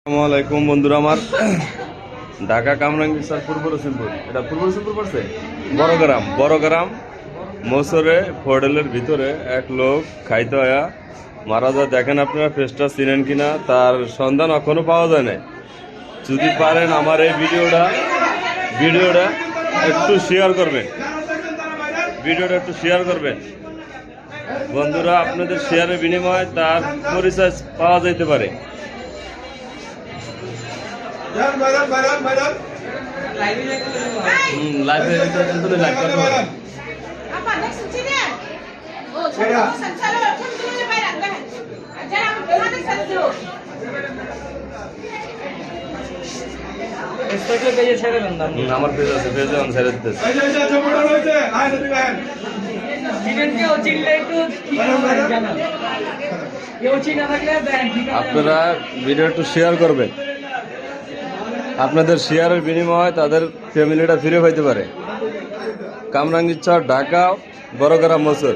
আসসালামু আলাইকুম বন্ধুরা আমার ঢাকা কামরাঙ্গীরচর পূর্ব রসিমপুর, এটা পূর্ব রসিমপুর পড়ছে বড়গ্রাম মসরে ফোর্ডেলের ভিতরে এক লোক খাইতে আয়া মারা যায়। দেখেন আপনারা পেজটা চিনেন কিনা, তার সন্ধান এখনো পাওয়া যায় না। যদি পারেন আমার এই ভিডিওটা একটু শেয়ার করবেন, বন্ধুরা। আপনাদের শেয়ারের বিনিময়ে তার পরিচয় পাওয়া যাইতে পারে। লাইভে কিন্তু লাইভ করতে পারে। আমার পেজ আছে, পেজে আমি ছেড়ে দিতেছি। আপনারা ভিডিও একটু শেয়ার করবেন, আপনাদের শেয়ারের বিনিময়ে তাদের ফ্যামিলিটা ফিরে পাইতে পারে। কামরাঙ্গীরচর, ঢাকা, বড়গ্রাম, মসুর।